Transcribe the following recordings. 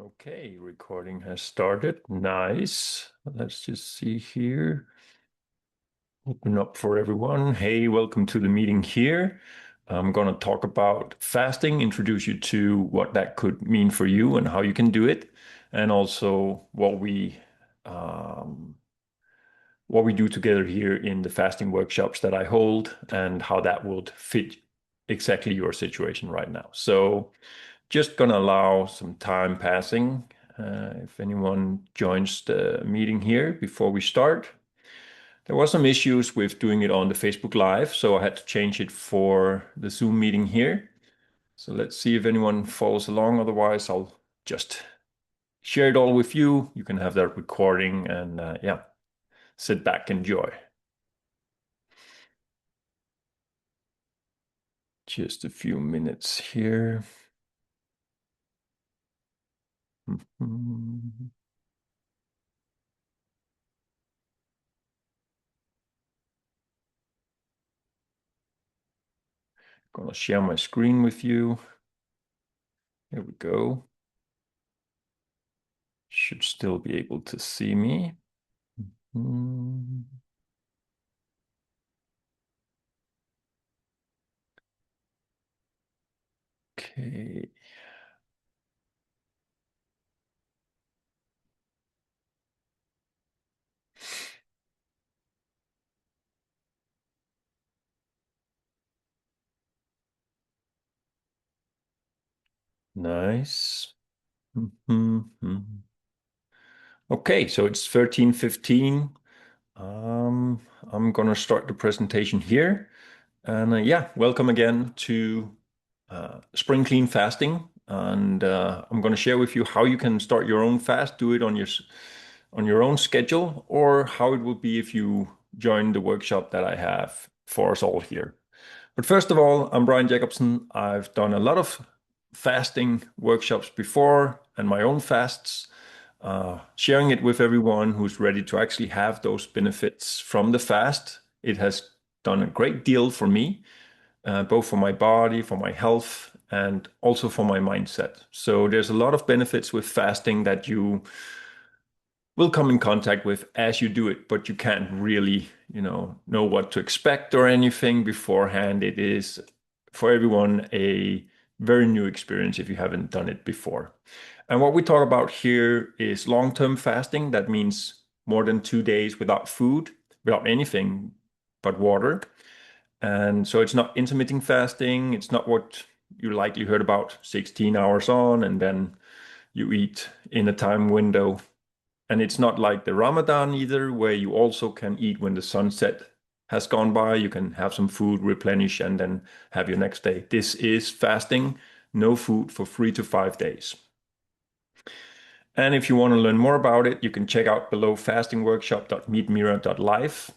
Okay, recording has started. Nice. Let's just see here. Open up for everyone. Hey, welcome to the meeting here. I'm going to talk about fasting, introduce you to what that could mean for you and how you can do it, and also what we do together here in the fasting workshops that I hold and how that would fit exactly your situation right now. So just going to allow some time passing. If anyone joins the meeting here before we start. There was some issues with doing it on the Facebook Live, so I had to change it for the Zoom meeting here. So let's see if anyone follows along. Otherwise, I'll just share it all with you. You can have that recording and yeah, sit back, enjoy. Just a few minutes here. Gonna share my screen with you. There we go. Should still be able to see me. Okay. Nice. Okay, so it's 13:15. I'm gonna start the presentation here. And yeah, welcome again to Spring Clean Fasting. And I'm gonna share with you how you can start your own fast, do it on your own schedule, or how it will be if you join the workshop that I have for us all here. But first of all, I'm Brian Jacobsen. I've done a lot of fasting workshops before and my own fasts, sharing it with everyone who's ready to actually have those benefits from the fast. It has done a great deal for me, both for my body, for my health, and also for my mindset. So there's a lot of benefits with fasting that you will come in contact with as you do it, but you can't really, know what to expect or anything beforehand. It is for everyone a very new experience if you haven't done it before. And what we talk about here is long-term fasting. That means more than 2 days without food, without anything but water. And so it's not intermittent fasting. It's not what you likely heard about, 16 hours on and then you eat in a time window. And it's not like the Ramadan either, where you also can eat when the sunset has gone by. You can have some food, replenish, and then have your next day. This is fasting, no food for 3 to 5 days. And if you want to learn more about it, you can check out below fastingworkshop.meetmira.life.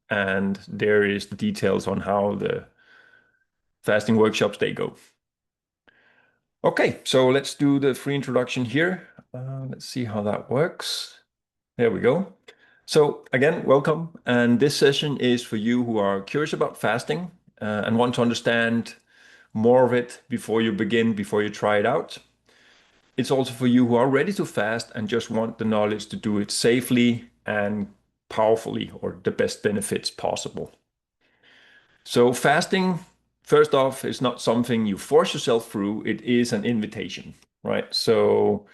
And there is the details on how the fasting workshops they go. Okay, so let's do the free introduction here. Let's see how that works. There we go. So again, welcome. And this session is for you who are curious about fasting and want to understand more of it before you begin, before you try it out. It's also for you who are ready to fast and just want the knowledge to do it safely and powerfully, or the best benefits possible. So fasting, first off, is not something you force yourself through. It is an invitation, right? So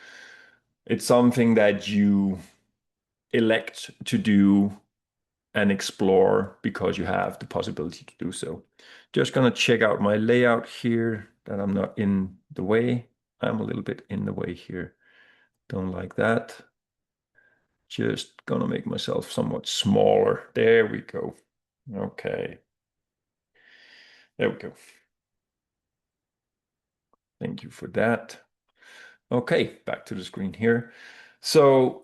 it's something that you elect to do and explore because you have the possibility to do so. Just gonna check out my layout here that I'm not in the way. I'm a little bit in the way here. Don't like that. Just gonna make myself somewhat smaller. There we go. Okay. There we go. Thank you for that. Okay, back to the screen here. So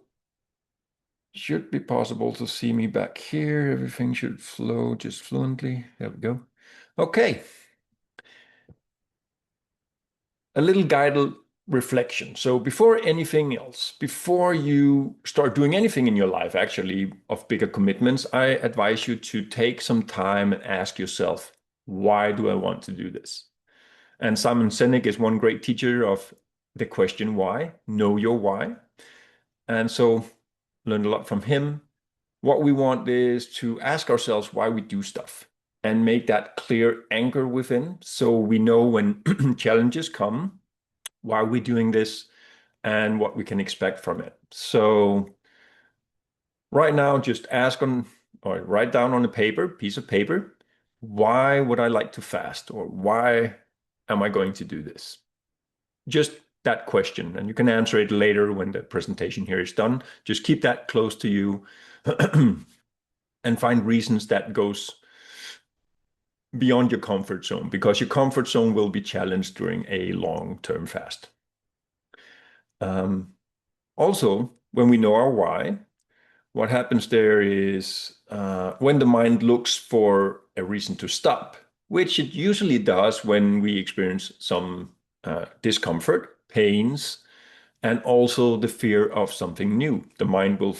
should be possible to see me back here. Everything should flow just fluently. There we go. Okay. A little guided reflection. So before anything else, before you start doing anything in your life, actually, of bigger commitments, I advise you to take some time and ask yourself, why do I want to do this? And Simon Sinek is one great teacher of the question why, know your why. And so learned a lot from him. What we want is to ask ourselves why we do stuff and make that clear anchor within so we know when challenges come, why we're doing this and what we can expect from it. So right now, just ask on or write down on a piece of paper, why would I like to fast or why am I going to do this? Just that question, and you can answer it later when the presentation here is done. Just keep that close to you and find reasons that goes beyond your comfort zone because your comfort zone will be challenged during a long-term fast. Also, when we know our why, what happens there is when the mind looks for a reason to stop, which it usually does when we experience some discomfort, pains, and also the fear of something new. The mind will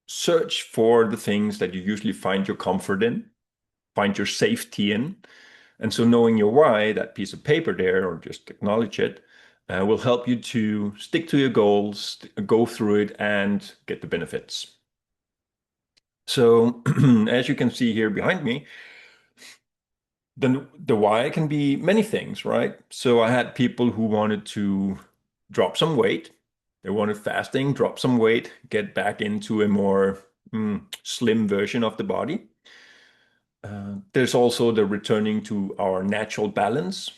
search for the things that you usually find your comfort in, find your safety in. And so knowing your why, that piece of paper there, or just acknowledge it, will help you to stick to your goals, go through it, and get the benefits. So as you can see here behind me, the why can be many things, right? So I had people who wanted to drop some weight. They wanted fasting, drop some weight, get back into a more slim version of the body. There's also the returning to our natural balance.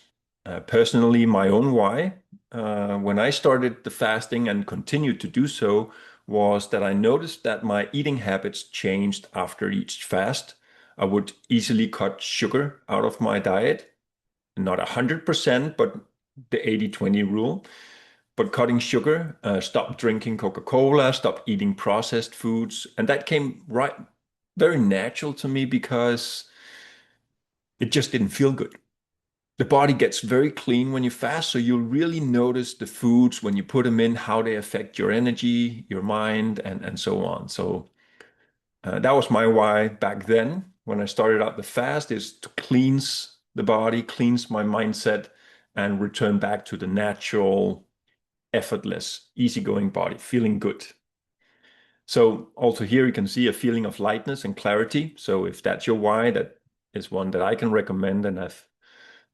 Personally, my own why, when I started the fasting and continued to do so, was that I noticed that my eating habits changed after each fast. I would easily cut sugar out of my diet, not 100%, but the 80-20 rule. But cutting sugar, stop drinking Coca-Cola, stop eating processed foods. And that came right very natural to me because it just didn't feel good. The body gets very clean when you fast, so you'll really notice the foods when you put them in, how they affect your energy, your mind, and so on. So that was my why back then when I started out the fast, is to cleanse the body, cleanse my mindset, and return back to the natural, effortless, easygoing body, feeling good. So also here you can see a feeling of lightness and clarity. So if that's your why, that is one that I can recommend and I've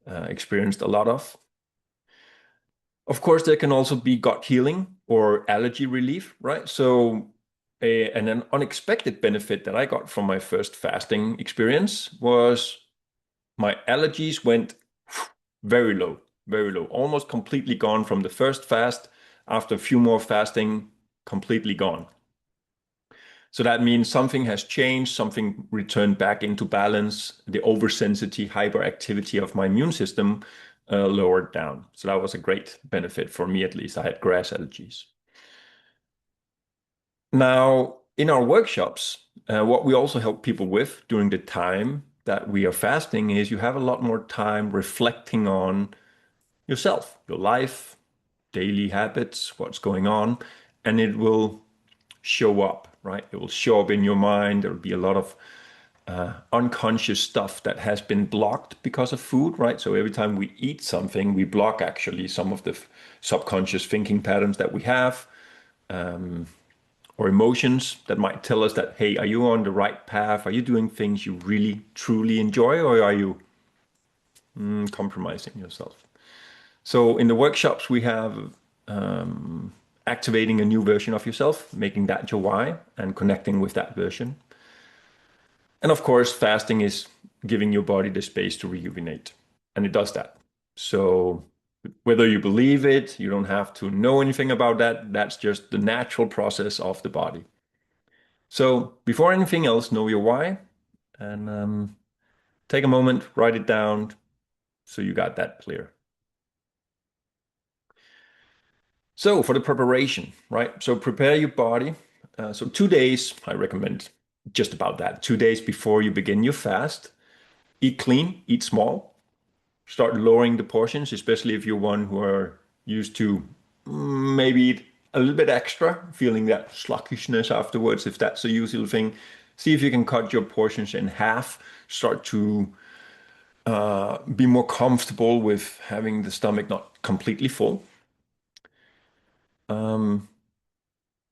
experienced a lot of. Of course, there can also be gut healing or allergy relief, right? So an unexpected benefit that I got from my first fasting experience was my allergies went very low, almost completely gone from the first fast. After a few more fasting, completely gone. So that means something has changed, something returned back into balance. The oversensitivity, hyperactivity of my immune system lowered down. So that was a great benefit for me, at least. I had grass allergies. Now, in our workshops, what we also help people with during the time that we are fasting is you have a lot more time reflecting on yourself, your life, daily habits, what's going on, and it will show up, right? It will show up in your mind. There will be a lot of unconscious stuff that has been blocked because of food, right? So every time we eat something, we block actually some of the subconscious thinking patterns that we have, or emotions that might tell us that, hey, are you on the right path? Are you doing things you really, truly enjoy, or are you compromising yourself? So in the workshops, we have activating a new version of yourself, making that your why, and connecting with that version. And of course, fasting is giving your body the space to rejuvenate, and it does that. So whether you believe it, you don't have to know anything about that. That's just the natural process of the body. So before anything else, know your why, and take a moment, write it down, so you got that clear. So for the preparation, right? So prepare your body. So 2 days, I recommend just about that. 2 days before you begin your fast, eat clean, eat small, start lowering the portions, especially if you're one who are used to maybe eat a little bit extra, feeling that sluggishness afterwards, if that's a usual thing. See if you can cut your portions in half, start to be more comfortable with having the stomach not completely full. Um,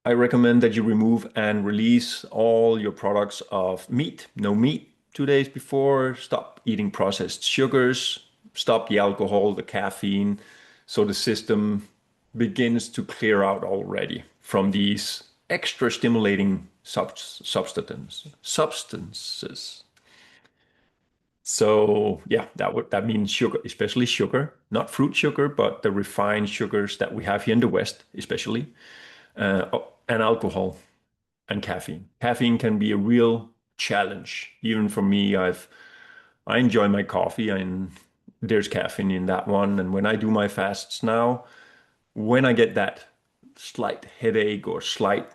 I recommend that you remove and release all your products of meat. No meat 2 days before. Stop eating processed sugars. Stop the alcohol, the caffeine. So the system begins to clear out already from these extra stimulating substances. So yeah, that means sugar, especially sugar, not fruit sugar, but the refined sugars that we have here in the West, especially, and alcohol and caffeine. Caffeine can be a real challenge, even for me. I enjoy my coffee, and there's caffeine in that one. And when I do my fasts now, when I get that slight headache or slight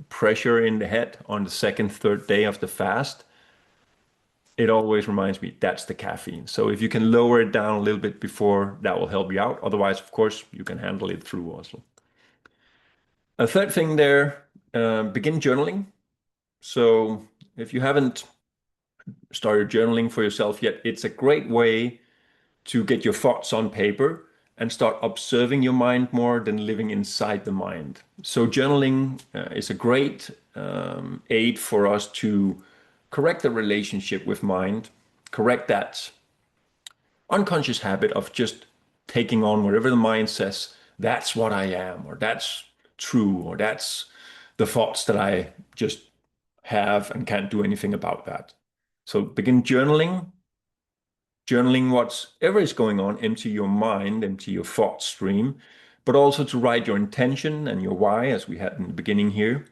pressure in the head on the second, third day of the fast, it always reminds me that's the caffeine. So if you can lower it down a little bit before, that will help you out. Otherwise, of course, you can handle it through also. A third thing there, begin journaling. So if you haven't started journaling for yourself yet, it's a great way to get your thoughts on paper and start observing your mind more than living inside the mind. So journaling is a great aid for us to correct the relationship with mind, correct that unconscious habit of just taking on whatever the mind says, that's what I am, or that's true, or that's the thoughts that I just have and can't do anything about that. So begin journaling whatever is going on, empty your mind, empty your thought stream, but also to write your intention and your why, as we had in the beginning here,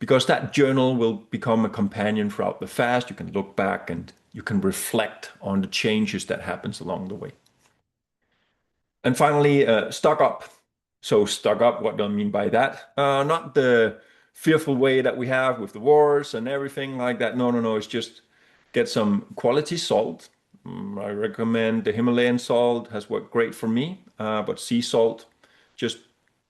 because that journal will become a companion throughout the fast. You can look back and you can reflect on the changes that happens along the way. And finally, stock up. So stock up, what do I mean by that? Not the fearful way that we have with the wars and everything like that. No, no, no. It's just get some quality salt. I recommend the Himalayan salt, has worked great for me, but sea salt, just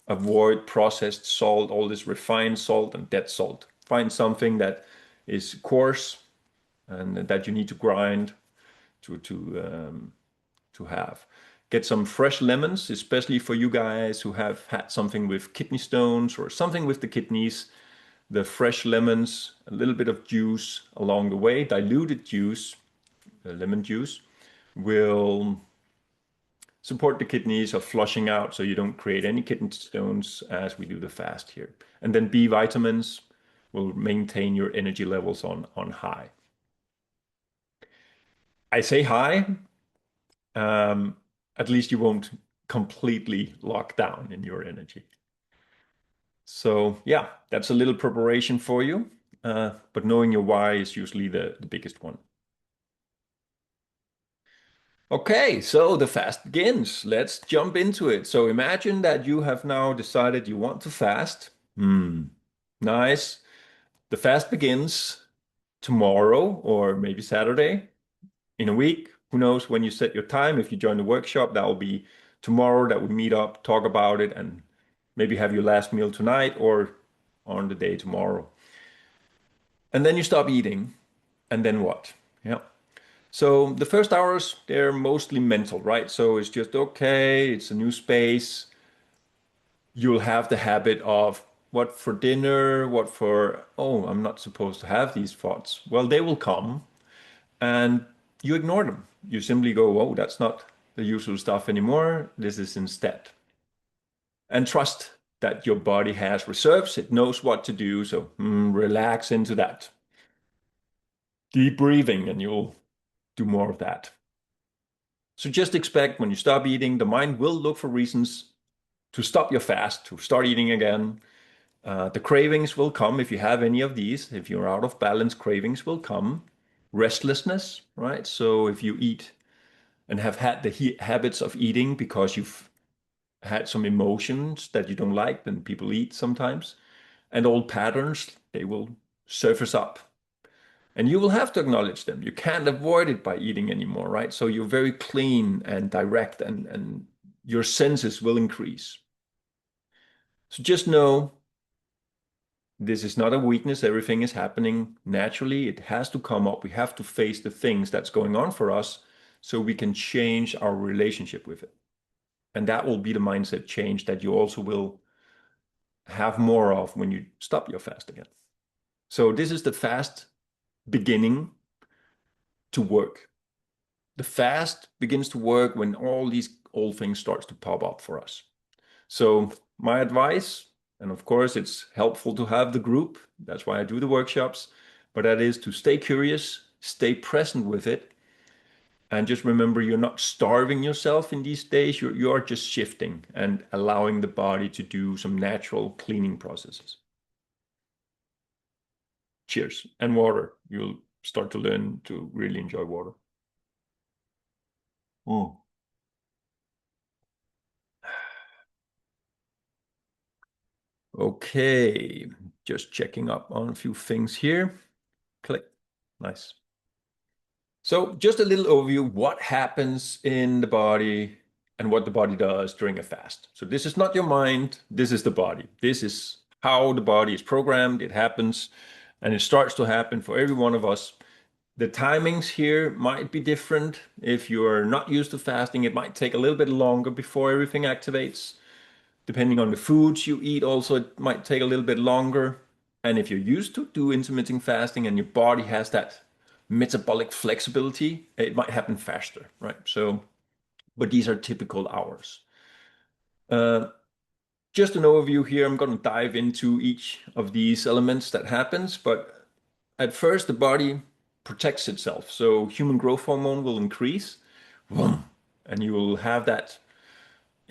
avoid processed salt, all this refined salt and dead salt. Find something that is coarse and that you need to grind to have. Get some fresh lemons, especially for you guys who have had something with kidney stones or something with the kidneys. The fresh lemons, a little bit of juice along the way, diluted juice, lemon juice, will support the kidneys of flushing out so you don't create any kidney stones as we do the fast here. And then B vitamins will maintain your energy levels on high. I say high, um, at least you won't completely lock down in your energy. So yeah, that's a little preparation for you. But knowing your why is usually the biggest one. Okay, so the fast begins. Let's jump into it. So imagine that you have now decided you want to fast. Nice. The fast begins tomorrow or maybe Saturday in a week. Who knows when you set your time? If you join the workshop, that will be tomorrow that we meet up, talk about it, and maybe have your last meal tonight or on the day tomorrow. And then you stop eating, and then what? Yeah. So the first hours, they're mostly mental, right? So it's just, okay, it's a new space. You'll have the habit of what for dinner, what for, oh, I'm not supposed to have these thoughts. Well, they will come and you ignore them. You simply go, oh, that's not the usual stuff anymore. This is instead. And trust that your body has reserves. It knows what to do. So relax into that. Deep breathing, and you'll do more of that. So just expect when you stop eating, the mind will look for reasons to stop your fast, to start eating again. The cravings will come if you have any of these. If you're out of balance, cravings will come. Restlessness, right? So if you eat and have had the habits of eating because you've had some emotions that you don't like, then people eat sometimes. And old patterns, they will surface up. And you will have to acknowledge them. You can't avoid it by eating anymore, right? So you're very clean and direct, and your senses will increase. So just know this is not a weakness. Everything is happening naturally. It has to come up. We have to face the things that's going on for us so we can change our relationship with it. And that will be the mindset change that you also will have more of when you stop your fast again. So this is the fast beginning to work. The fast begins to work when all these old things starts to pop up for us. So my advice, and of course it's helpful to have the group, that's why I do the workshops, but that is to stay curious, stay present with it, and just remember you're not starving yourself in these days, you're just shifting and allowing the body to do some natural cleaning processes. Cheers. And water. You'll start to learn to really enjoy water. Mm. Okay, just checking up on a few things here. Click. Nice. So just a little overview, what happens in the body and what the body does during a fast. So this is not your mind, this is the body. This is how the body is programmed. It happens and it starts to happen for every one of us. The timings here might be different. If you're not used to fasting, it might take a little bit longer before everything activates. Depending on the foods you eat, also, it might take a little bit longer. And if you're used to do intermittent fasting and your body has that metabolic flexibility, it might happen faster, right? So, but these are typical hours. Uh, just an overview here. I'm going to dive into each of these elements that happens, but at first the body protects itself. So human growth hormone will increase, vroom, and you will have that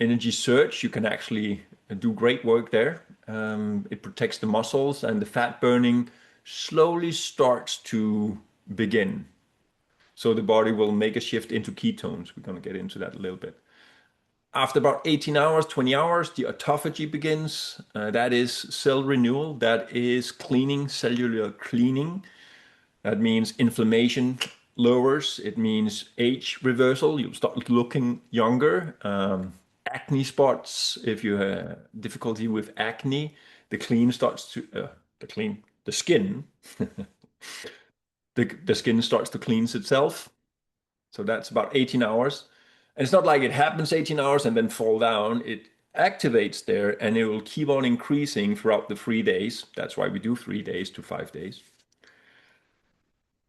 energy surge. You can actually do great work there. It protects the muscles and the fat burning slowly starts to begin. So the body will make a shift into ketones. We're going to get into that a little bit. After about 18 hours, 20 hours, the autophagy begins. That is cell renewal. That is cleaning, cellular cleaning. That means inflammation lowers. It means age reversal. You start looking younger. Acne spots. If you have difficulty with acne, the clean starts to the skin. The skin starts to cleanse itself. So that's about 18 hours. And it's not like it happens 18 hours and then fall down. It activates there and it will keep on increasing throughout the 3 days. That's why we do 3 days to 5 days.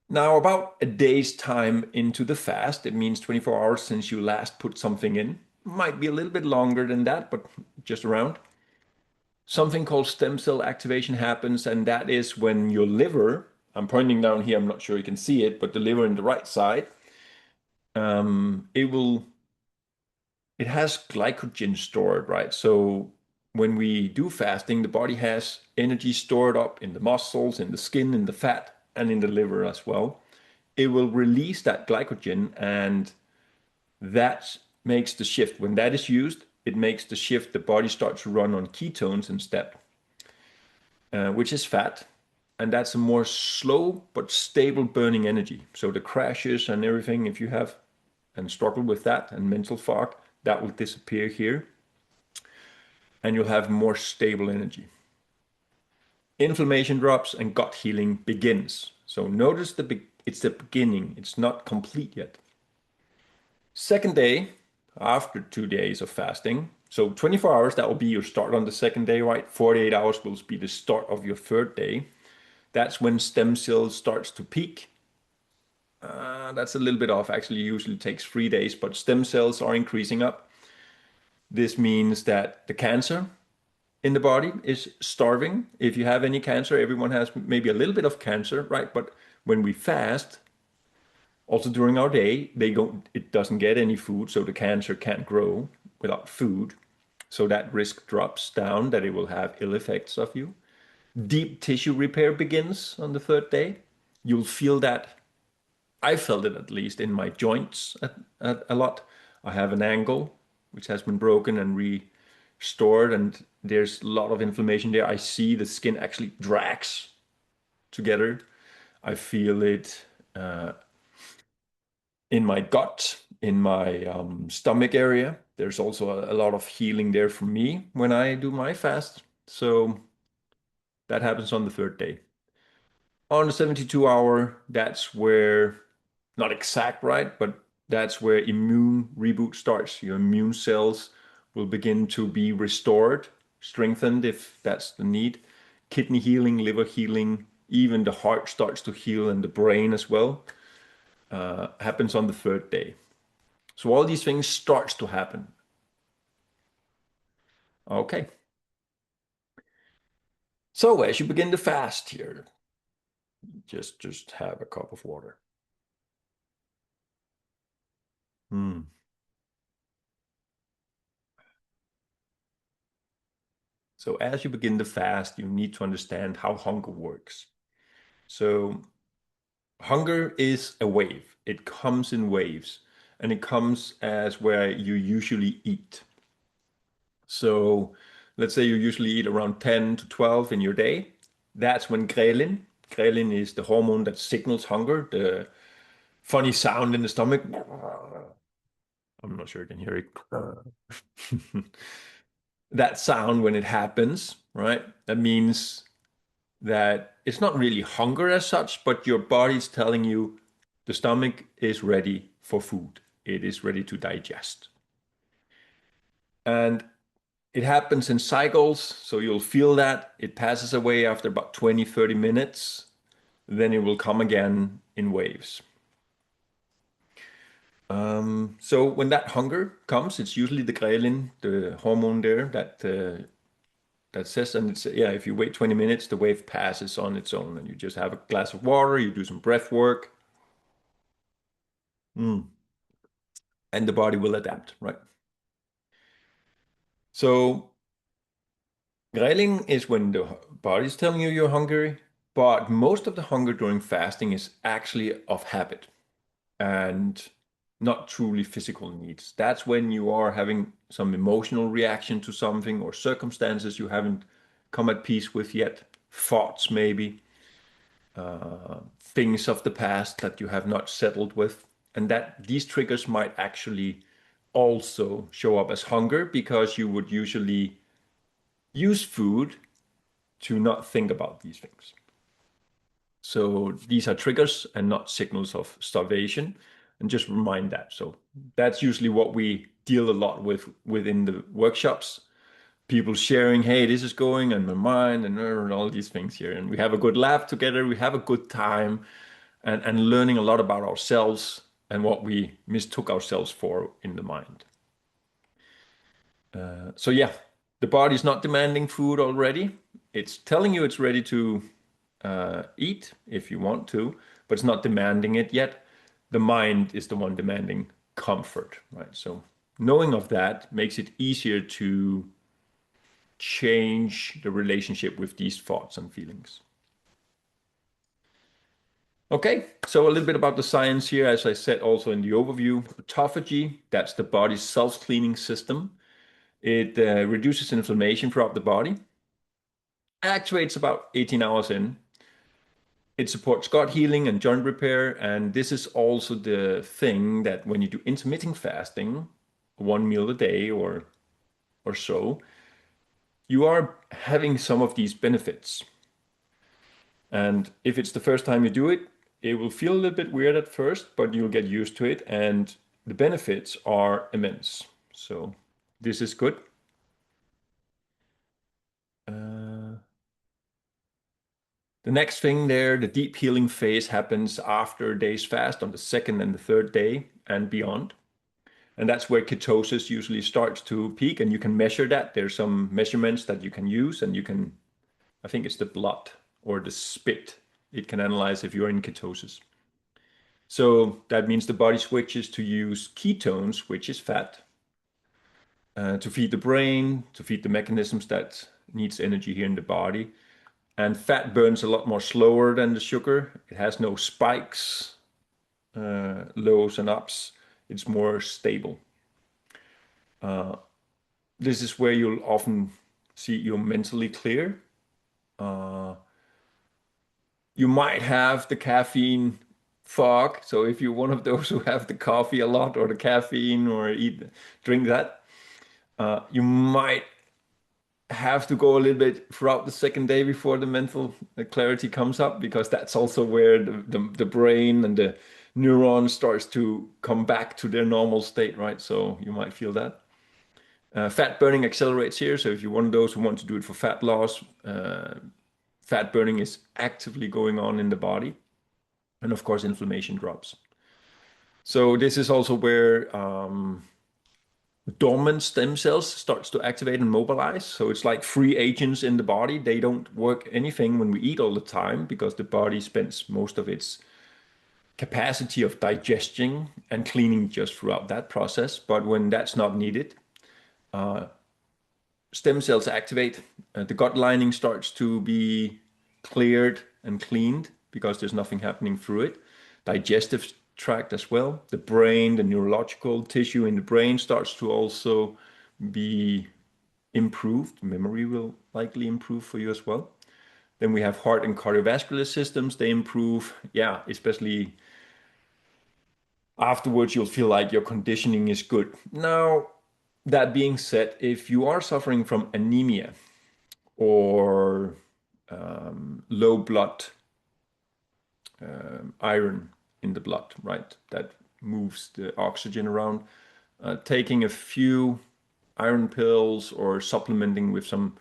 Now, about a day's time into the fast, it means 24 hours since you last put something in. Might be a little bit longer than that, but just around. Something called stem cell activation happens, and that is when your liver, I'm pointing down here, I'm not sure you can see it, but the liver in the right side, it has glycogen stored, right? So when we do fasting, the body has energy stored up in the muscles, in the skin, in the fat, and in the liver as well. It will release that glycogen, and that makes the shift. When that is used, it makes the shift. The body starts to run on ketones instead, which is fat. And that's a more slow but stable burning energy. So the crashes and everything, if you have and struggle with that and mental fog, that will disappear here. And you'll have more stable energy. Inflammation drops and gut healing begins. So notice it's the beginning. It's not complete yet. Second day, after 2 days of fasting, so 24 hours, that will be your start on the second day, right? 48 hours will be the start of your third day. That's when stem cells starts to peak. That's a little bit off. Actually, usually takes 3 days, but stem cells are increasing up. This means that the cancer in the body is starving. If you have any cancer, everyone has maybe a little bit of cancer, right? But when we fast, also during our day, it doesn't get any food, so the cancer can't grow without food. So that risk drops down that it will have ill effects of you. Deep tissue repair begins on the third day. You'll feel that. I felt it at least in my joints a lot. I have an angle which has been broken and restored, and there's a lot of inflammation there. I see the skin actually drags together. I feel it in my gut, in my stomach area. There's also a lot of healing there for me when I do my fast. So that happens on the third day. On the 72-hour, that's where, not exact, right? But that's where immune reboot starts. Your immune cells will begin to be restored, strengthened if that's the need. Kidney healing, liver healing, even the heart starts to heal and the brain as well, happens on the third day. So all these things starts to happen. Okay. So as you begin to fast here, just have a cup of water. Hmm. So as you begin to fast, you need to understand how hunger works. So hunger is a wave. It comes in waves, and it comes as where you usually eat. So let's say you usually eat around 10 to 12 in your day. That's when ghrelin is the hormone that signals hunger, the funny sound in the stomach. I'm not sure you can hear it. That sound when it happens, right? That means that it's not really hunger as such, but your body's telling you the stomach is ready for food. It is ready to digest. And it happens in cycles. So you'll feel that it passes away after about 20, 30 minutes. Then it will come again in waves. So when that hunger comes, it's usually the ghrelin, the hormone there that says, and it's yeah, if you wait 20 minutes, the wave passes on its own, and you just have a glass of water, you do some breath work, and the body will adapt, right? So ghrelin is when the body's telling you you're hungry, but most of the hunger during fasting is actually of habit and not truly physical needs. That's when you are having some emotional reaction to something or circumstances you haven't come at peace with yet, thoughts maybe, things of the past that you have not settled with, and that these triggers might actually also show up as hunger because you would usually use food to not think about these things. So these are triggers and not signals of starvation. And just remind that. So that's usually what we deal a lot with within the workshops. People sharing, hey, this is going on my mind and all these things here. And we have a good laugh together. We have a good time and learning a lot about ourselves and what we mistook ourselves for in the mind. So yeah, the body's not demanding food already. It's telling you it's ready to eat if you want to, but it's not demanding it yet. The mind is the one demanding comfort, right? So knowing of that makes it easier to change the relationship with these thoughts and feelings. Okay, so a little bit about the science here, as I said also in the overview. Autophagy, that's the body's self-cleaning system. It reduces inflammation throughout the body, actuates about 18 hours in. It supports gut healing and joint repair. And this is also the thing that when you do intermittent fasting, one meal a day or so, you are having some of these benefits. And if it's the first time you do it, it will feel a little bit weird at first, but you'll get used to it. And the benefits are immense. So this is good. Uh, The next thing there, the deep healing phase happens after a day's fast on the second and the third day and beyond. And that's where ketosis usually starts to peak, and you can measure that. There's some measurements that you can use, and you can, I think it's the blood or the spit. It can analyze if you're in ketosis. So that means the body switches to use ketones, which is fat, to feed the brain, to feed the mechanisms that needs energy here in the body. And fat burns a lot more slower than the sugar. It has no spikes, lows and ups. It's more stable. This is where you'll often see you're mentally clear. Uh, you might have the caffeine fog. So if you're one of those who have the coffee a lot or the caffeine or drink that, you might have to go a little bit throughout the second day before the mental clarity comes up, because that's also where the brain and the neurons starts to come back to their normal state, right? So you might feel that. Fat burning accelerates here. So if you're one of those who want to do it for fat loss, fat burning is actively going on in the body. And of course, inflammation drops. So this is also where dormant stem cells starts to activate and mobilize. So it's like free agents in the body. They don't work anything when we eat all the time because the body spends most of its capacity of digesting and cleaning just throughout that process. But when that's not needed, stem cells activate. The gut lining starts to be cleared and cleaned because there's nothing happening through it. Digestive tract as well. The brain, the neurological tissue in the brain starts to also be improved. Memory will likely improve for you as well. Then we have heart and cardiovascular systems. They improve. Yeah, especially afterwards, you'll feel like your conditioning is good. Now, that being said, if you are suffering from anemia or low blood iron in the blood, right? That moves the oxygen around. Taking a few iron pills or supplementing with some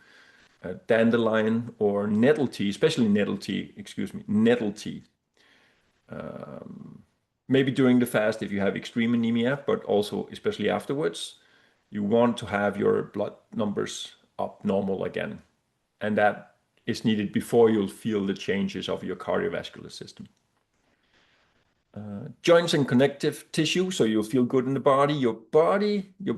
dandelion or nettle tea, especially nettle tea, excuse me, nettle tea. Maybe during the fast if you have extreme anemia, but also especially afterwards, you want to have your blood numbers up normal again. And that is needed before you'll feel the changes of your cardiovascular system. Joints and connective tissue, so you'll feel good in the body. Your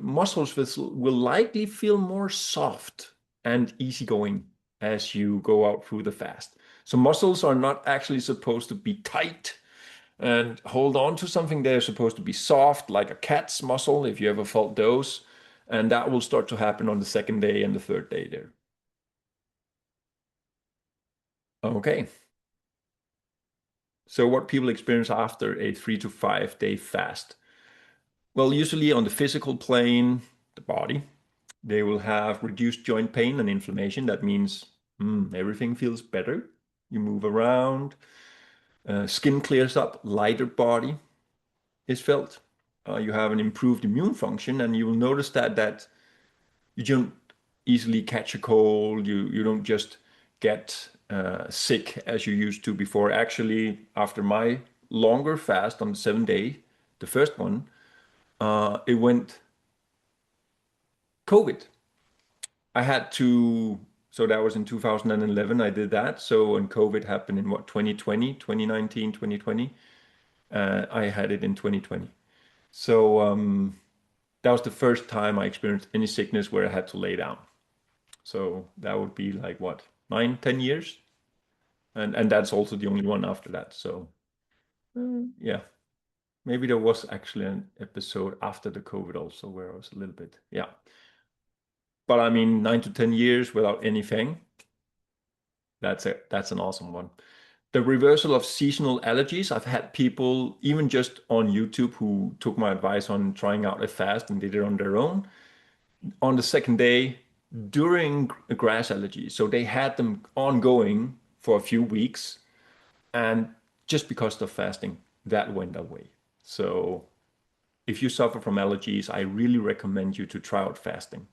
muscles will likely feel more soft and easygoing as you go out through the fast. So muscles are not actually supposed to be tight and hold on to something. They're supposed to be soft, like a cat's muscle, if you ever felt those. And that will start to happen on the second day and the third day there. Okay. So what people experience after a 3 to 5 day fast? Well, usually on the physical plane, the body, they will have reduced joint pain and inflammation. That means everything feels better. You move around, skin clears up, lighter body is felt. You have an improved immune function, and you will notice that you don't easily catch a cold. You don't just get sick as you used to before. Actually, after my longer fast on the 7 day, the first one, it went COVID. I had to, so that was in 2011, I did that. So when COVID happened in what, 2020, 2019, 2020, I had it in 2020. So that was the first time I experienced any sickness where I had to lay down. So that would be like what, 9, 10 years? And that's also the only one after that. So yeah, maybe there was actually an episode after the COVID also where I was a little bit, yeah. But I mean, 9 to 10 years without anything, that's an awesome one. The reversal of seasonal allergies. I've had people, even just on YouTube, who took my advice on trying out a fast and did it on their own. On the second day, during grass allergies. So they had them ongoing for a few weeks. And just because of fasting, that went away. So if you suffer from allergies, I really recommend you to try out fasting.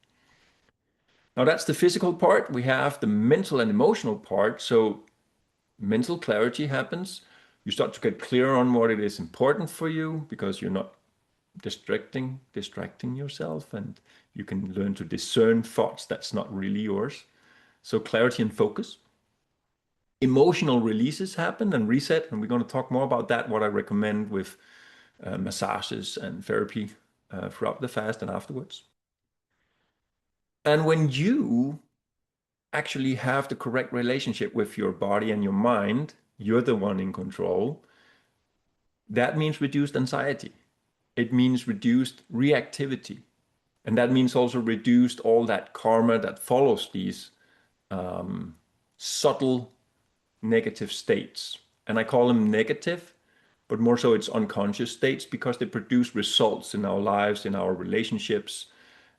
Now that's the physical part. We have the mental and emotional part. So mental clarity happens. You start to get clear on what it is important for you because you're not distracting yourself, and you can learn to discern thoughts that's not really yours. So clarity and focus. Emotional releases happen and reset, and we're going to talk more about that, what I recommend with massages and therapy throughout the fast and afterwards. And when you actually have the correct relationship with your body and your mind, you're the one in control. That means reduced anxiety. It means reduced reactivity. And that means also reduced all that karma that follows these subtle negative states. And I call them negative, but more so it's unconscious states because they produce results in our lives, in our relationships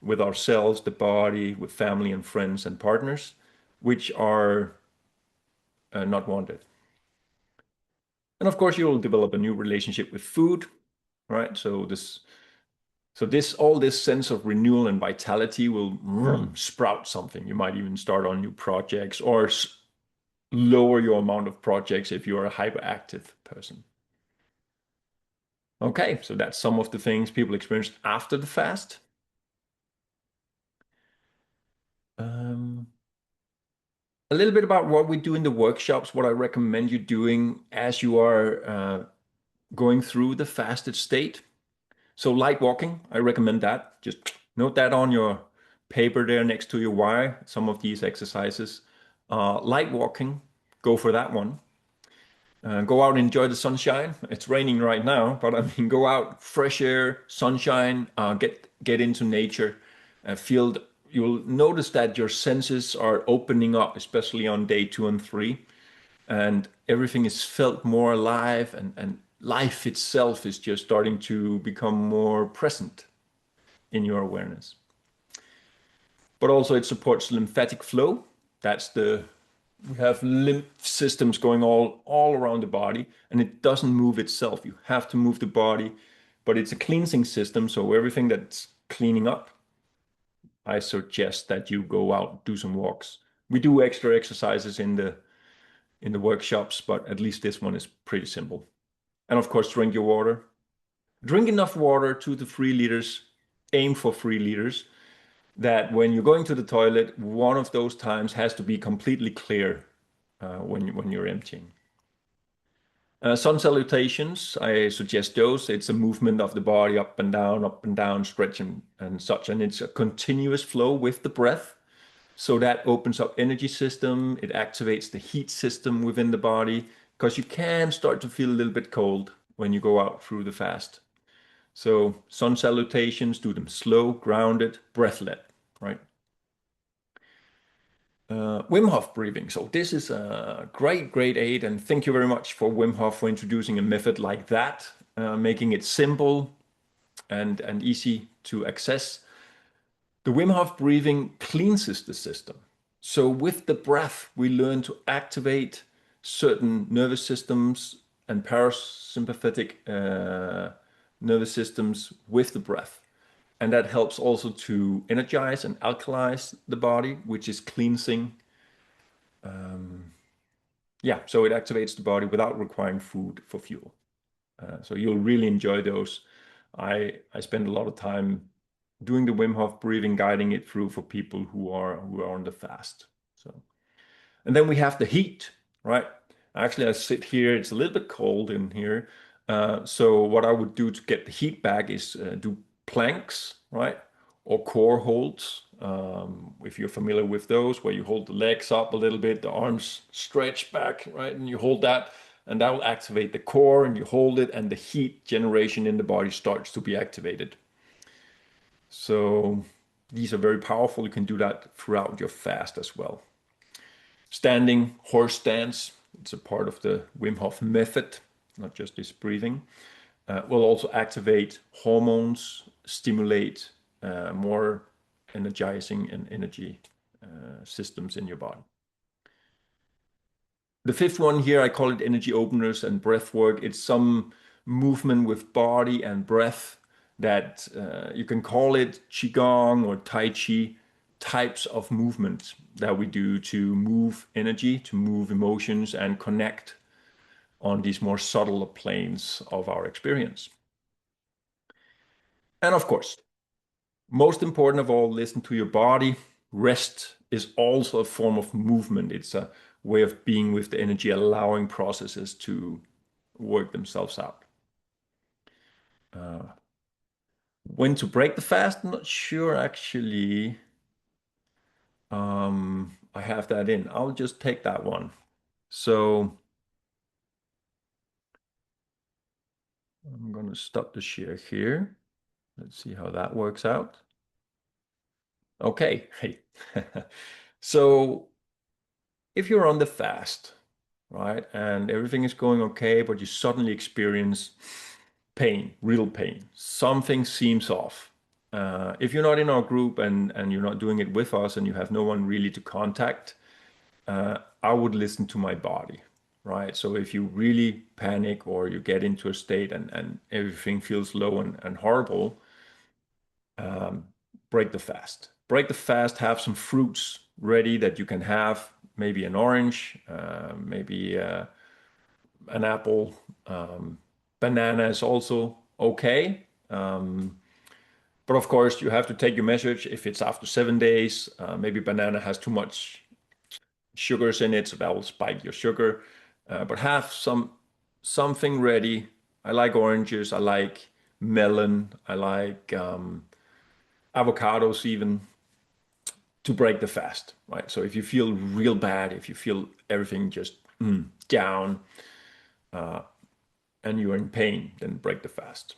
with ourselves, the body, with family and friends and partners, which are not wanted. And of course, you will develop a new relationship with food, right? So So all this sense of renewal and vitality will sprout something. You might even start on new projects or lower your amount of projects if you're a hyperactive person. Okay, so that's some of the things people experience after the fast. Um, a little bit about what we do in the workshops, what I recommend you doing as you are going through the fasted state. So light walking, I recommend that. Just note that on your paper there next to your wire, some of these exercises. Light walking, go for that one. Go out and enjoy the sunshine. It's raining right now, but I mean, go out, fresh air, sunshine, get into nature, feel. You'll notice that your senses are opening up, especially on day 2 and 3, and everything is felt more alive, and life itself is just starting to become more present in your awareness. But also it supports lymphatic flow. That's the We have lymph systems going all around the body, and it doesn't move itself. You have to move the body, but it's a cleansing system. So everything that's cleaning up, I suggest that you go out, do some walks. We do extra exercises in the workshops, but at least this one is pretty simple. And of course, drink your water. Drink enough water, 2 to 3 liters. Aim for 3 liters. That when you're going to the toilet, one of those times has to be completely clear when you're emptying. Sun salutations, I suggest those. It's a movement of the body up and down, stretch and such. And it's a continuous flow with the breath. So that opens up energy system. It activates the heat system within the body because you can start to feel a little bit cold when you go out through the fast. So sun salutations, do them slow, grounded, breath-led, right? Wim Hof breathing. So this is a great aid, and thank you very much for Wim Hof for introducing a method like that, making it simple and easy to access. The Wim Hof breathing cleanses the system. So with the breath, we learn to activate certain nervous systems and parasympathetic nervous systems with the breath. And that helps also to energize and alkalize the body, which is cleansing. Yeah, so it activates the body without requiring food for fuel. So you'll really enjoy those. I spend a lot of time doing the Wim Hof breathing, guiding it through for people who are on the fast. So, and then we have the heat, right? Actually, I sit here. It's a little bit cold in here. So what I would do to get the heat back is do planks, right? Or core holds. If you're familiar with those, where you hold the legs up a little bit, the arms stretch back, right? And you hold that, and that will activate the core, and you hold it, and the heat generation in the body starts to be activated. So these are very powerful. You can do that throughout your fast as well. Standing horse stance, it's a part of the Wim Hof method, not just this breathing. Will also activate hormones, stimulate more energizing and energy systems in your body. The fifth one here, I call it energy openers and breath work. It's some movement with body and breath that you can call it Qigong or Tai Chi types of movements that we do to move energy, to move emotions, and connect on these more subtle planes of our experience. And of course, most important of all, listen to your body. Rest is also a form of movement. It's a way of being with the energy, allowing processes to work themselves out. When to break the fast? I'm not sure actually. I have that in. I'll just take that one. So I'm going to stop the share here. Let's see how that works out. Okay. Hey. So if you're on the fast, right, and everything is going okay, but you suddenly experience pain, real pain, something seems off. If you're not in our group and you're not doing it with us and you have no one really to contact, I would listen to my body, right? So if you really panic or you get into a state and everything feels low and horrible, um, break the fast. Break the fast, have some fruits ready that you can have, maybe an orange, maybe an apple. Banana is also okay. But of course, you have to take your measures. If it's after 7 days, maybe banana has too much sugars in it, so that will spike your sugar. But have something ready. I like oranges. I like melon. I like avocados even to break the fast, right? So if you feel real bad, if you feel everything just down and you're in pain, then break the fast.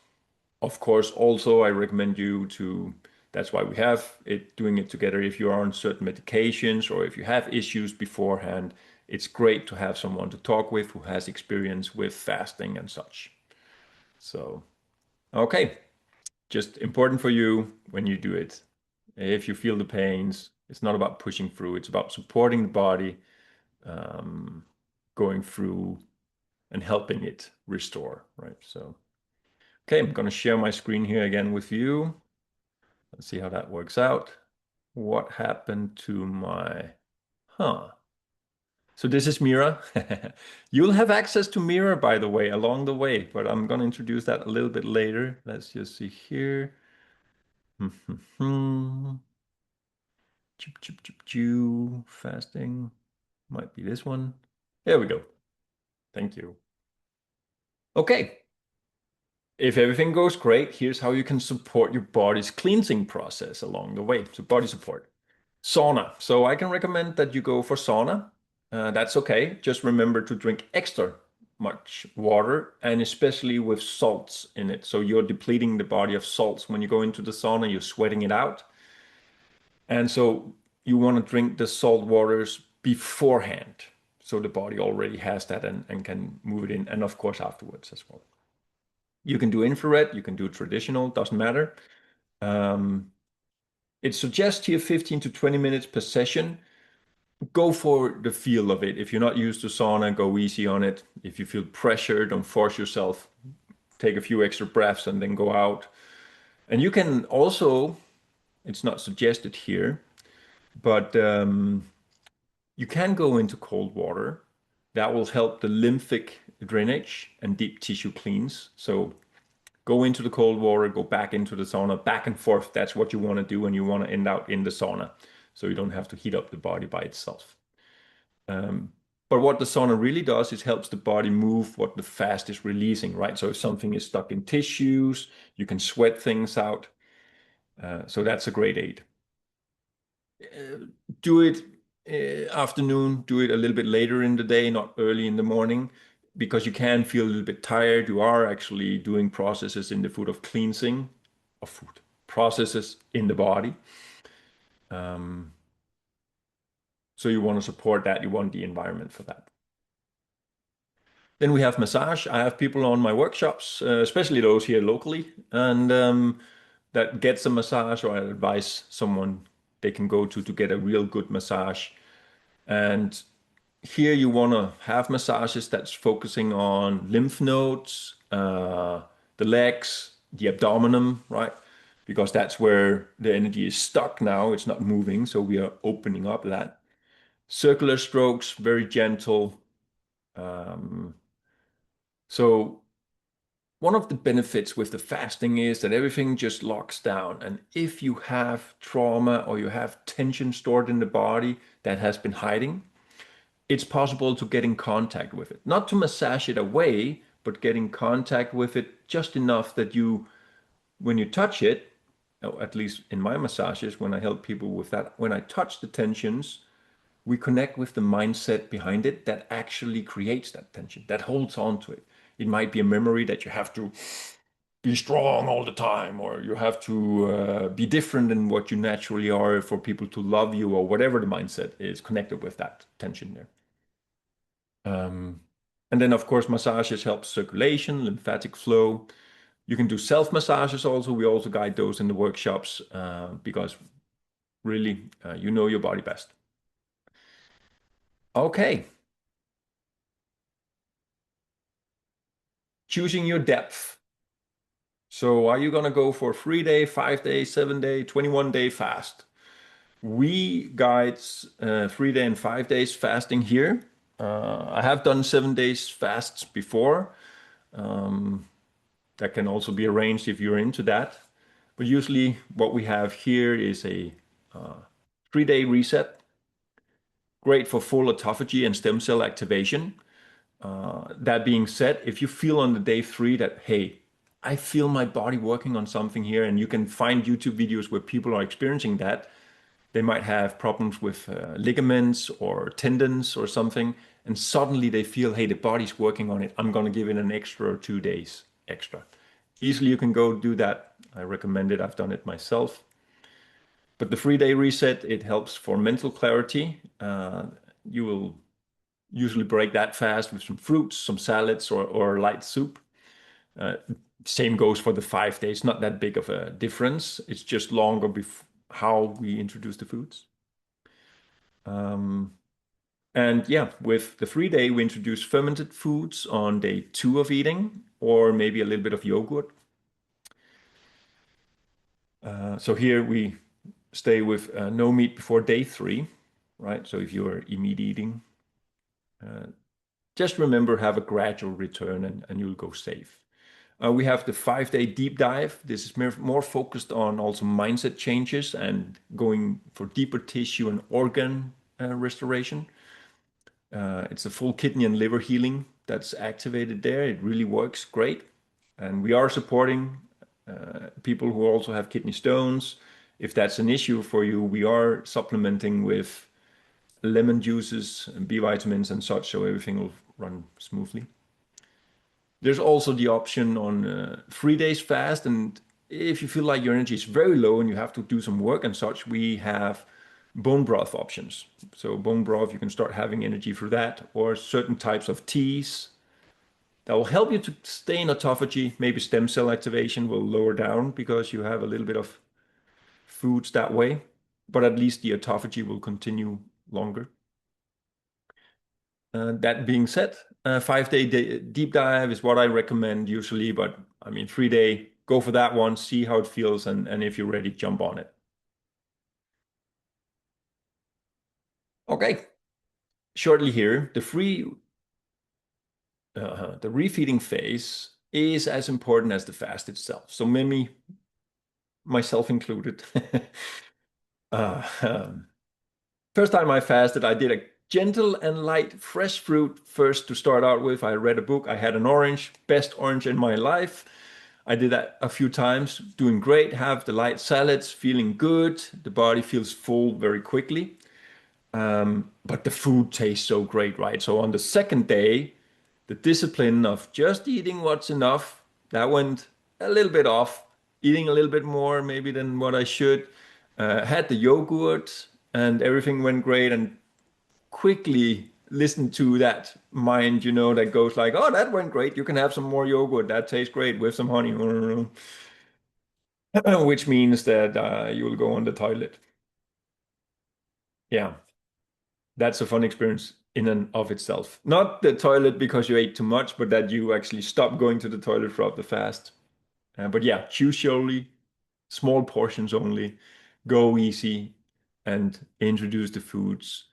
Of course, also I recommend you to, that's why we have it, doing it together. If you are on certain medications or if you have issues beforehand, it's great to have someone to talk with who has experience with fasting and such. So, okay, just important for you when you do it. If you feel the pains, it's not about pushing through, it's about supporting the body, um, going through and helping it restore, right? So, okay, I'm going to share my screen here again with you. Let's see how that works out. What happened to my, huh? So this is MIRA. You'll have access to MIRA, by the way, along the way, but I'm going to introduce that a little bit later. Let's just see here. Chip, chip, chip, chew. Fasting. Might be this one. There we go. Thank you. Okay. If everything goes great, here's how you can support your body's cleansing process along the way. So body support. Sauna. So I can recommend that you go for sauna. That's okay. Just remember to drink extra much water and especially with salts in it. So you're depleting the body of salts. When you go into the sauna, you're sweating it out. And so you want to drink the salt waters beforehand. So the body already has that and can move it in. And of course, afterwards as well. You can do infrared, you can do traditional, doesn't matter. Um, it suggests here 15 to 20 minutes per session. Go for the feel of it. If you're not used to sauna, go easy on it. If you feel pressure, don't force yourself. Take a few extra breaths and then go out. And you can also, it's not suggested here, but you can go into cold water. That will help the lymphic drainage and deep tissue cleans. So go into the cold water, go back into the sauna, back and forth. That's what you want to do, and you want to end out in the sauna. So you don't have to heat up the body by itself. Um, but what the sauna really does is helps the body move what the fast is releasing, right? So if something is stuck in tissues, you can sweat things out. So that's a great aid. Do it afternoon, do it a little bit later in the day, not early in the morning, because you can feel a little bit tired. You are actually doing processes in the food of cleansing of food, processes in the body. Um, so you want to support that. You want the environment for that. Then we have massage. I have people on my workshops, especially those here locally, and that gets a massage, or I advise someone they can go to get a real good massage. And here you want to have massages that's focusing on lymph nodes, the legs, the abdomen, right? Because that's where the energy is stuck now. It's not moving. So we are opening up that. Circular strokes, very gentle. Um, so one of the benefits with the fasting is that everything just locks down. And if you have trauma or you have tension stored in the body that has been hiding, it's possible to get in contact with it. Not to massage it away, but get in contact with it just enough that you, when you touch it, or at least in my massages, when I help people with that, when I touch the tensions, we connect with the mindset behind it that actually creates that tension, that holds on to it. It might be a memory that you have to be strong all the time, or you have to be different than what you naturally are for people to love you, or whatever the mindset is connected with that tension there. And then, of course, massages help circulation, lymphatic flow. You can do self massages also. We also guide those in the workshops because really, you know your body best. Okay, choosing your depth. So are you going to go for a 3 day, 5 day, 7 day, 21-day fast? We guide 3 day and 5 days fasting here. I have done 7 days fasts before. That can also be arranged if you're into that. But usually what we have here is a 3 day reset, great for full autophagy and stem cell activation. That being said, if you feel on the day three that, hey, I feel my body working on something here, and you can find YouTube videos where people are experiencing that, they might have problems with ligaments or tendons or something, and suddenly they feel, hey, the body's working on it. I'm going to give it an extra 2 days extra. Easily, you can go do that. I recommend it. I've done it myself. But the 3 day reset, it helps for mental clarity. You will usually break that fast with some fruits, some salads, or light soup. Uh, Same goes for the 5 days. Not that big of a difference. It's just longer how we introduce the foods. Um, and yeah, with the 3 day, we introduce fermented foods on day two of eating, or maybe a little bit of yogurt. So here we stay with no meat before day three, right? So if you're meat eating, uh, just remember have a gradual return and you'll go safe. We have the 5 day deep dive. This is more focused on also mindset changes and going for deeper tissue and organ restoration. It's a full kidney and liver healing that's activated there. It really works great. And we are supporting people who also have kidney stones. If that's an issue for you, we are supplementing with lemon juices and B vitamins and such, so everything will run smoothly. There's also the option on 3 days fast, and if you feel like your energy is very low and you have to do some work and such, we have bone broth options. So bone broth, you can start having energy for that, or certain types of teas that will help you to stay in autophagy. Maybe stem cell activation will lower down because you have a little bit of foods that way, but at least the autophagy will continue longer. That being said, 5 day deep dive is what I recommend usually, but I mean, 3 day, go for that one, see how it feels, and if you're ready, jump on it. Okay, shortly here, the refeeding phase is as important as the fast itself. So maybe myself included. uh, um, First time I fasted, I did a gentle and light fresh fruit first to start out with. I read a book. I had an orange, best orange in my life. I did that a few times, doing great. Have the light salads, feeling good. The body feels full very quickly. But the food tastes so great, right? So on the second day, the discipline of just eating what's enough, that went a little bit off. Eating a little bit more maybe than what I should. Had the yogurt and everything went great, and quickly listen to that mind, that goes like, oh, that went great. You can have some more yogurt. That tastes great with some honey, which means that you will go on the toilet. Yeah, that's a fun experience in and of itself. Not the toilet because you ate too much, but that you actually stop going to the toilet throughout the fast. But yeah, chew slowly, small portions only, go easy, and introduce the foods.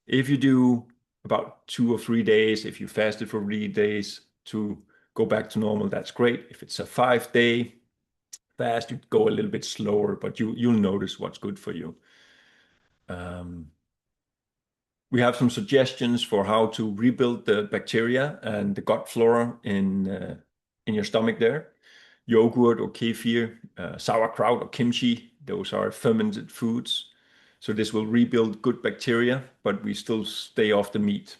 If you do about 2 or 3 days, if you fasted for 3 days to go back to normal, that's great. If it's a 5 day fast, you go a little bit slower, but you'll notice what's good for you. Um, we have some suggestions for how to rebuild the bacteria and the gut flora in your stomach there. Yogurt or kefir, sauerkraut or kimchi, those are fermented foods. So this will rebuild good bacteria, but we still stay off the meat.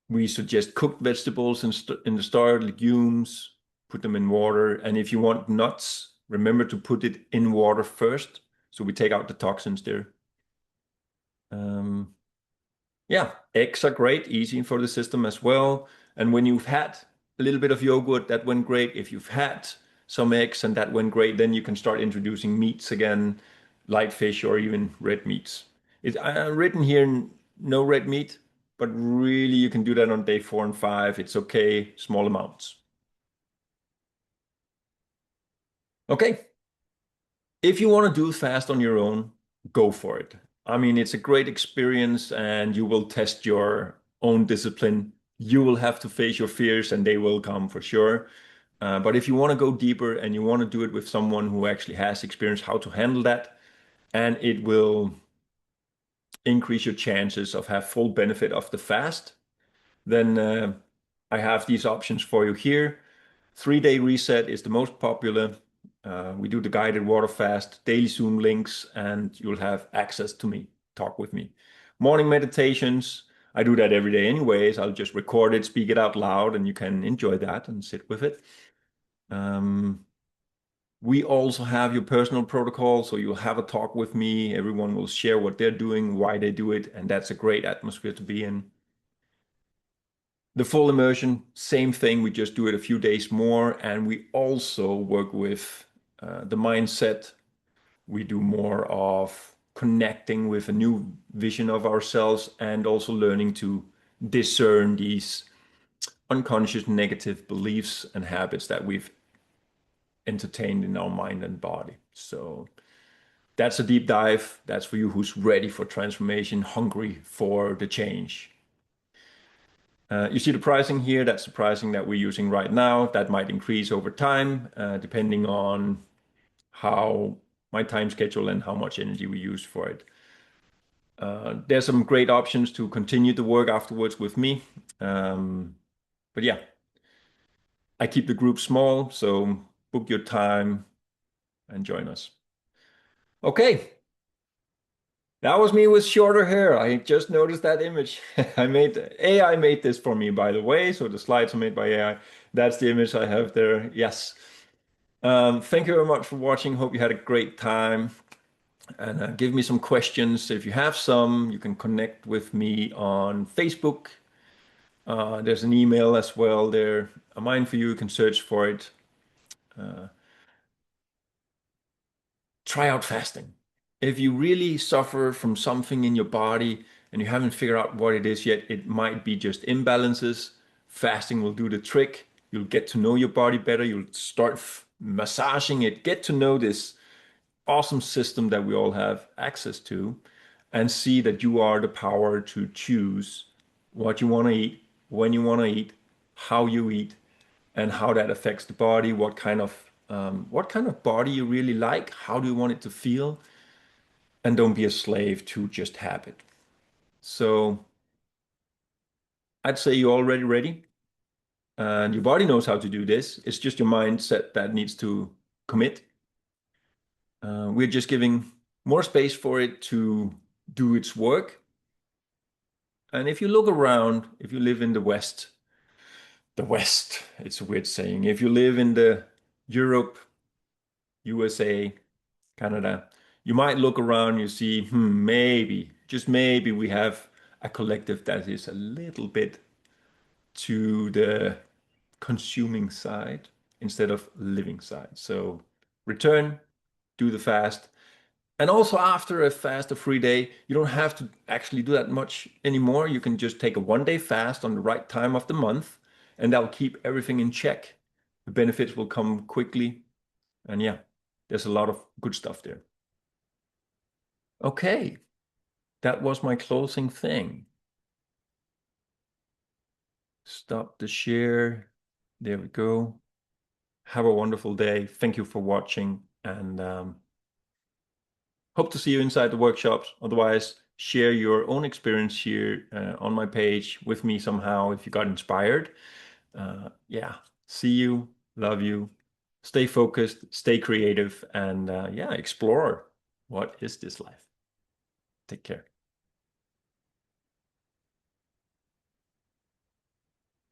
We suggest cooked vegetables in the start, legumes, put them in water. And if you want nuts, remember to put it in water first. So we take out the toxins there. Um, Yeah, eggs are great, easy for the system as well. And when you've had a little bit of yogurt, that went great. If you've had some eggs and that went great, then you can start introducing meats again, light fish or even red meats. It's written here, no red meat, but really you can do that on day 4 and 5. It's okay, small amounts. Okay. If you want to do fast on your own, go for it. I mean, it's a great experience and you will test your own discipline. You will have to face your fears and they will come for sure. But if you want to go deeper and you want to do it with someone who actually has experience how to handle that, and it will increase your chances of have full benefit of the fast, then I have these options for you here. 3-day reset is the most popular. We do the guided water fast, daily Zoom links, and you'll have access to me, talk with me. Morning meditations, I do that every day anyways. I'll just record it, speak it out loud, and you can enjoy that and sit with it. We also have your personal protocol, so you'll have a talk with me. Everyone will share what they're doing, why they do it, and that's a great atmosphere to be in. The full immersion, same thing. We just do it a few days more, and we also work with the mindset. We do more of connecting with a new vision of ourselves and also learning to discern these unconscious negative beliefs and habits that we've entertained in our mind and body. So that's a deep dive. That's for you who's ready for transformation, hungry for the change. You see the pricing here. That's the pricing that we're using right now. That might increase over time, depending on how my time schedule and how much energy we use for it. There's some great options to continue the work afterwards with me. But yeah, I keep the group small, so book your time and join us. Okay, that was me with shorter hair. I just noticed that image. AI made this for me, by the way. So the slides are made by AI. That's the image I have there. Yes. Thank you very much for watching. Hope you had a great time. And give me some questions. If you have some, you can connect with me on Facebook. There's an email as well there. A mind for you. You can search for it. Try out fasting. If you really suffer from something in your body and you haven't figured out what it is yet, it might be just imbalances. Fasting will do the trick. You'll get to know your body better. You'll start massaging it, get to know this awesome system that we all have access to, and see that you are the power to choose what you want to eat, when you want to eat, how you eat, and how that affects the body, what kind of body you really like, how do you want it to feel, and don't be a slave to just habit. So I'd say you're already ready, and your body knows how to do this. It's just your mindset that needs to commit. We're just giving more space for it to do its work. And if you look around, if you live in the West, it's a weird saying. If you live in the Europe, USA, Canada, you might look around, you see, maybe, just maybe we have a collective that is a little bit to the consuming side instead of living side. So return, do the fast. And also after a fast, a free day, you don't have to actually do that much anymore. You can just take a 1-day fast on the right time of the month, and that'll keep everything in check. The benefits will come quickly. And yeah, there's a lot of good stuff there. Okay, that was my closing thing. Stop the share. There we go. Have a wonderful day. Thank you for watching, and hope to see you inside the workshops. Otherwise, share your own experience here on my page with me somehow if you got inspired. Yeah, see you, love you. Stay focused, stay creative, and yeah, explore what is this life. Take care.